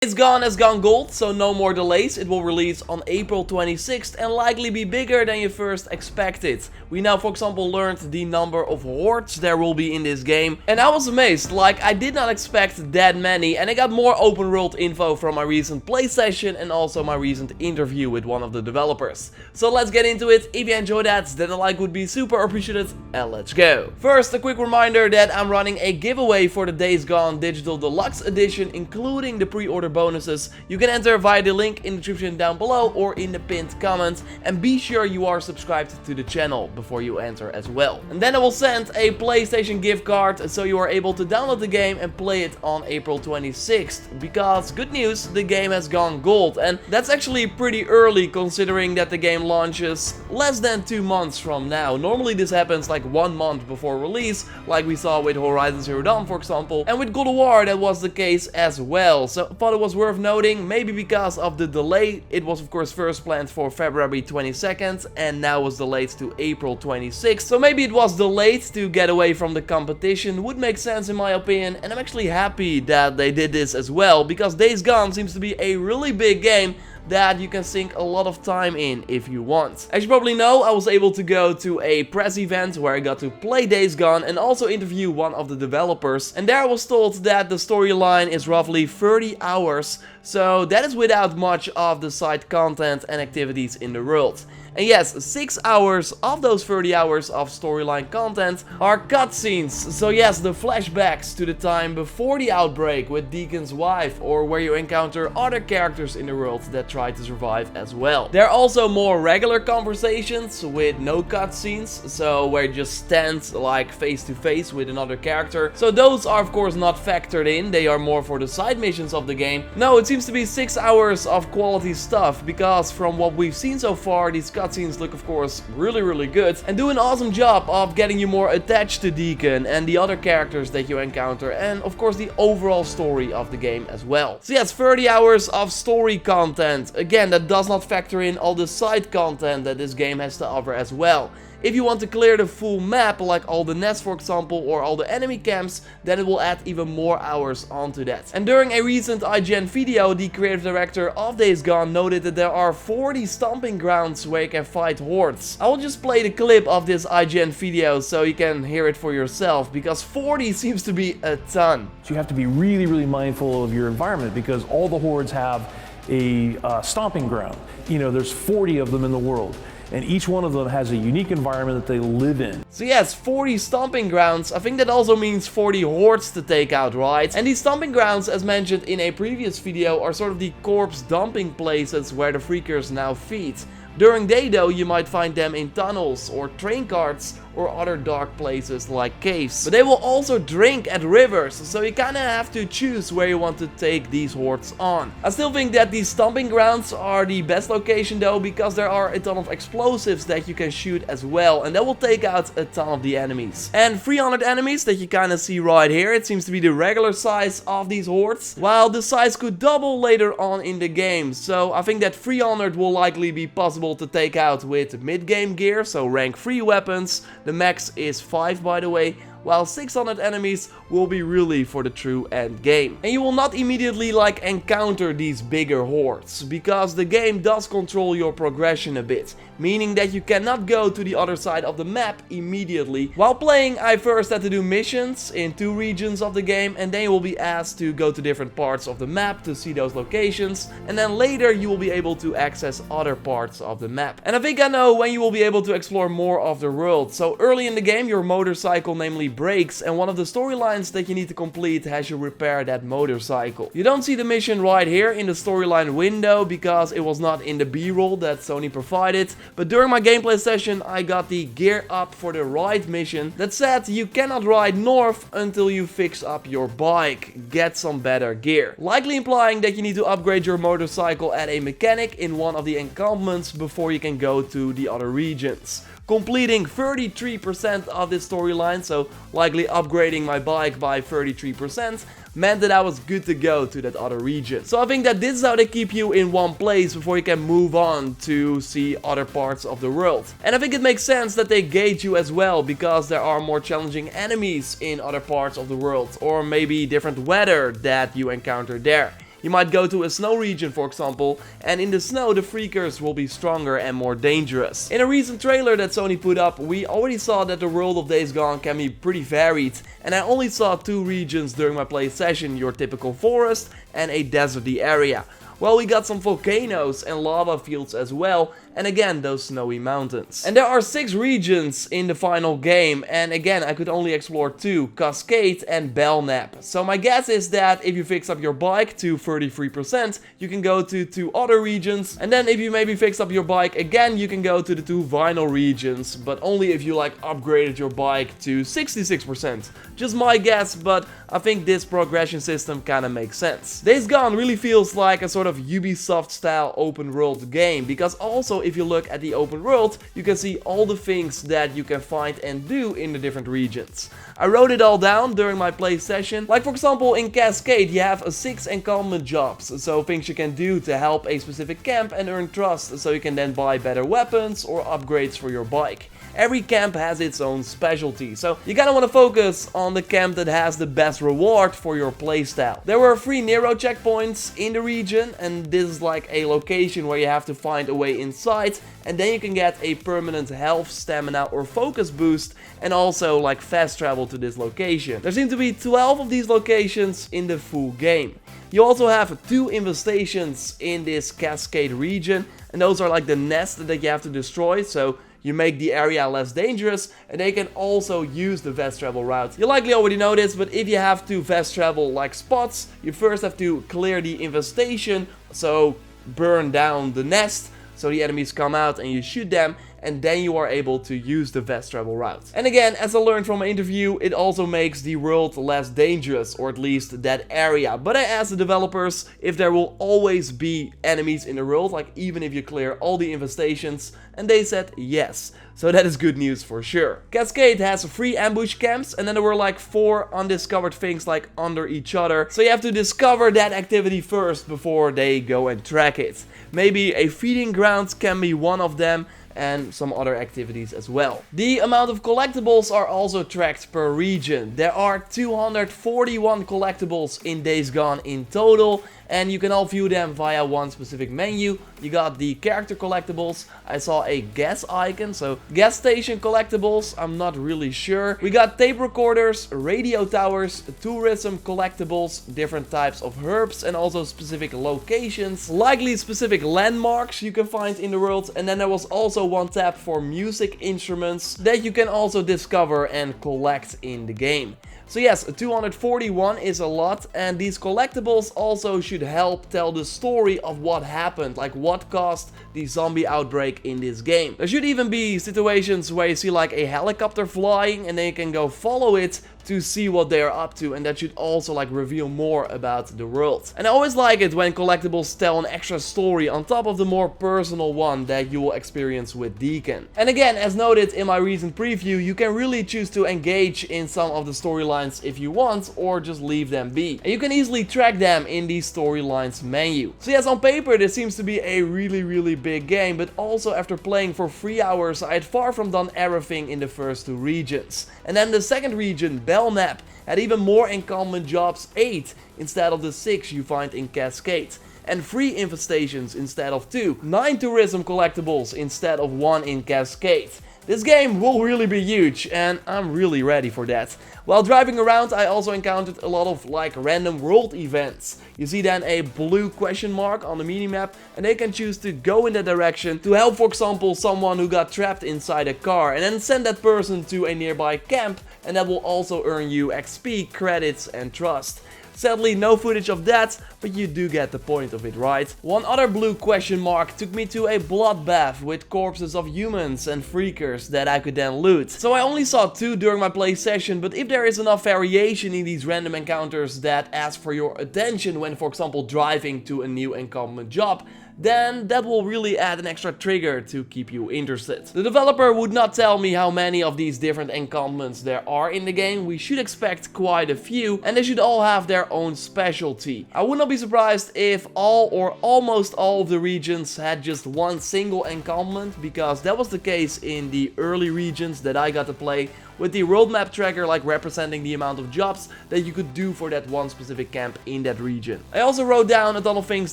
It's Gone has gone gold, so no more delays. It will release on April 26th and likely be bigger than you first expected. We now, for example, learned the number of hordes there will be in this game. And I was amazed, like I did not expect that many. And I got more open world info from my recent play session and also my recent interview with one of the developers. So let's get into it. If you enjoyed that, then a like would be super appreciated and let's go. First, a quick reminder that I'm running a giveaway for the Days Gone Digital Deluxe Edition, including the pre-order bonuses. You can enter via the link in the description down below or in the pinned comment, and be sure you are subscribed to the channel before you enter as well. And then I will send a PlayStation gift card so you are able to download the game and play it on April 26th, because good news, the game has gone gold, and that's actually pretty early considering that the game launches less than 2 months from now. Normally this happens like 1 month before release, like we saw with Horizon Zero Dawn for example, and with God of War that was the case as well. So I thought it was worth noting, maybe because of the delay. It was of course first planned for February 22nd and now was delayed to April 26th. So maybe it was delayed to get away from the competition, would make sense in my opinion, and I'm actually happy that they did this as well, because Days Gone seems to be a really big game that you can sink a lot of time in if you want. As you probably know, I was able to go to a press event where I got to play Days Gone and also interview one of the developers, and there I was told that the storyline is roughly 30 hours, so that is without much of the side content and activities in the world. And yes, 6 hours of those 30 hours of storyline content are cutscenes. So yes, the flashbacks to the time before the outbreak with Deacon's wife, or where you encounter other characters in the world that try to survive as well. There are also more regular conversations with no cutscenes, so where you just stand like face to face with another character. So those are of course not factored in, they are more for the side missions of the game. No, it seems to be 6 hours of quality stuff, because from what we've seen so far, these cutscenes look of course really good and do an awesome job of getting you more attached to Deacon and the other characters that you encounter, and of course the overall story of the game as well. So yes, 30 hours of story content. Again, that does not factor in all the side content that this game has to offer as well. If you want to clear the full map, like all the nests for example, or all the enemy camps, then it will add even more hours onto that. And during a recent IGN video, the creative director of Days Gone noted that there are 40 stomping grounds where you can fight hordes. I will just play the clip of this IGN video so you can hear it for yourself, because 40 seems to be a ton. So you have to be really mindful of your environment, because all the hordes have a stomping ground. You know, there's 40 of them in the world, and each one of them has a unique environment that they live in. So yes, 40 stomping grounds. I think that also means 40 hordes to take out, right? And these stomping grounds, as mentioned in a previous video, are sort of the corpse dumping places where the freakers now feed. During day though, you might find them in tunnels or train carts or other dark places like caves. But they will also drink at rivers, so you kinda have to choose where you want to take these hordes on. I still think that these stomping grounds are the best location though, because there are a ton of explosives that you can shoot as well, and that will take out a ton of the enemies. And 300 enemies that you kinda see right here, it seems to be the regular size of these hordes, while the size could double later on in the game. So I think that 300 will likely be possible to take out with mid-game gear, so rank 3 weapons. The max is 5 by the way, while 600 enemies will be really for the true end game. And you will not immediately like encounter these bigger hordes, because the game does control your progression a bit, meaning that you cannot go to the other side of the map immediately. While playing, I first had to do missions in 2 regions of the game, and then you will be asked to go to different parts of the map to see those locations, and then later you will be able to access other parts of the map. And I think I know when you will be able to explore more of the world. So early in the game, your motorcycle namely breaks, and one of the storylines that you need to complete has you repair that motorcycle. You don't see the mission right here in the storyline window, because it was not in the B-roll that Sony provided, but during my gameplay session I got the gear up for the ride mission that said you cannot ride north until you fix up your bike, get some better gear. Likely implying that you need to upgrade your motorcycle at a mechanic in one of the encampments before you can go to the other regions. Completing 33% of this storyline, so likely upgrading my bike by 33%, meant that I was good to go to that other region. So I think that this is how they keep you in one place before you can move on to see other parts of the world. And I think it makes sense that they gauge you as well, because there are more challenging enemies in other parts of the world, or maybe different weather that you encounter there. You might go to a snow region, for example, and in the snow the freakers will be stronger and more dangerous. In a recent trailer that Sony put up, we already saw that the world of Days Gone can be pretty varied, and I only saw 2 regions during my play session, your typical forest and a deserty area. Well, we got some volcanoes and lava fields as well, and again those snowy mountains. And there are 6 regions in the final game, and again I could only explore 2, Cascade and Belknap. So my guess is that if you fix up your bike to 33%, you can go to 2 other regions, and then if you maybe fix up your bike again, you can go to the 2 vinyl regions, but only if you like upgraded your bike to 66%. Just my guess, but I think this progression system kinda makes sense. Days Gone really feels like a sort of Ubisoft style open world game, because also if you look at the open world, you can see all the things that you can find and do in the different regions. I wrote it all down during my play session. Like for example in Cascade you have 6 encampment jobs, so things you can do to help a specific camp and earn trust, so you can then buy better weapons or upgrades for your bike. Every camp has its own specialty, so you kinda wanna focus on the camp that has the best reward for your playstyle. There were 3 Nero checkpoints in the region, and this is like a location where you have to find a way inside, and then you can get a permanent health, stamina or focus boost, and also like fast travel to this location. There seem to be 12 of these locations in the full game. You also have 2 infestations in this Cascade region, and those are like the nests that you have to destroy, so you make the area less dangerous, and they can also use the fast travel route. You likely already know this, but if you have to fast travel like spots, you first have to clear the infestation, so burn down the nest, so the enemies come out and you shoot them, and then you are able to use the fast travel route. And again, as I learned from my interview, it also makes the world less dangerous, or at least that area. But I asked the developers if there will always be enemies in the world, like even if you clear all the infestations, and they said yes. So that is good news for sure. Cascade has 3 ambush camps, and then there were like 4 undiscovered things like under each other. So you have to discover that activity first before they go and track it. Maybe a feeding ground can be one of them, and some other activities as well. The amount of collectibles are also tracked per region. There are 241 collectibles in Days Gone in total, and you can all view them via one specific menu. You got the character collectibles, I saw a gas icon, so gas station collectibles, I'm not really sure. We got tape recorders, radio towers, tourism collectibles, different types of herbs, and also specific locations, likely specific landmarks you can find in the world. And then there was also one tab for music instruments that you can also discover and collect in the game. So yes, 241 is a lot, and these collectibles also should help tell the story of what happened, like what caused the zombie outbreak in this game. There should even be situations where you see like a helicopter flying, and then you can go follow it to see what they are up to, and that should also like reveal more about the world. And I always like it when collectibles tell an extra story on top of the more personal one that you will experience with Deacon. And again, as noted in my recent preview, you can really choose to engage in some of the storylines if you want, or just leave them be. And you can easily track them in the storylines menu. So yes, on paper this seems to be a really big game, but also after playing for 3 hours, I had far from done everything in the first 2 regions. And then the second region, Belknap, had even more encampment jobs, 8 instead of the 6 you find in Cascade, and 3 infestations instead of 2, 9 tourism collectibles instead of 1 in Cascade. This game will really be huge, and I'm really ready for that. While driving around, I also encountered a lot of like random world events. You see then a blue question mark on the minimap, and they can choose to go in that direction to help, for example, someone who got trapped inside a car, and then send that person to a nearby camp, and that will also earn you XP, credits and trust. Sadly, no footage of that, but you do get the point of it, right? One other blue question mark took me to a bloodbath with corpses of humans and freakers that I could then loot. So I only saw 2 during my play session, but if there is enough variation in these random encounters that ask for your attention when, for example, driving to a new encampment job, then that will really add an extra trigger to keep you interested. The developer would not tell me how many of these different encampments there are in the game. We should expect quite a few, and they should all have their own specialty. I would not be surprised if all or almost all of the regions had just one single encampment, because that was the case in the early regions that I got to play, with the world map tracker like representing the amount of jobs that you could do for that one specific camp in that region. I also wrote down a ton of things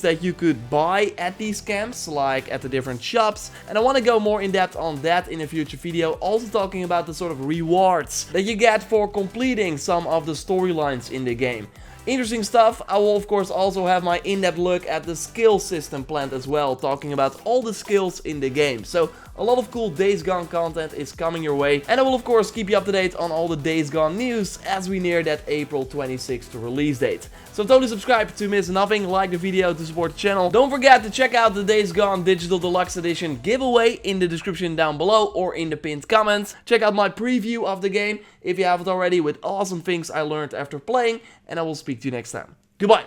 that you could buy at these camps, like at the different shops, and I want to go more in depth on that in a future video, also talking about the sort of rewards that you get for completing some of the storylines in the game. Interesting stuff. I will of course also have my in-depth look at the skill system planned as well, talking about all the skills in the game. So a lot of cool Days Gone content is coming your way, and I will of course keep you up to date on all the Days Gone news as we near that April 26th release date. So totally subscribe to miss nothing, like the video to support the channel. Don't forget to check out the Days Gone Digital Deluxe Edition giveaway in the description down below or in the pinned comments. Check out my preview of the game if you haven't already, with awesome things I learned after playing, and I will speak to you next time. Goodbye!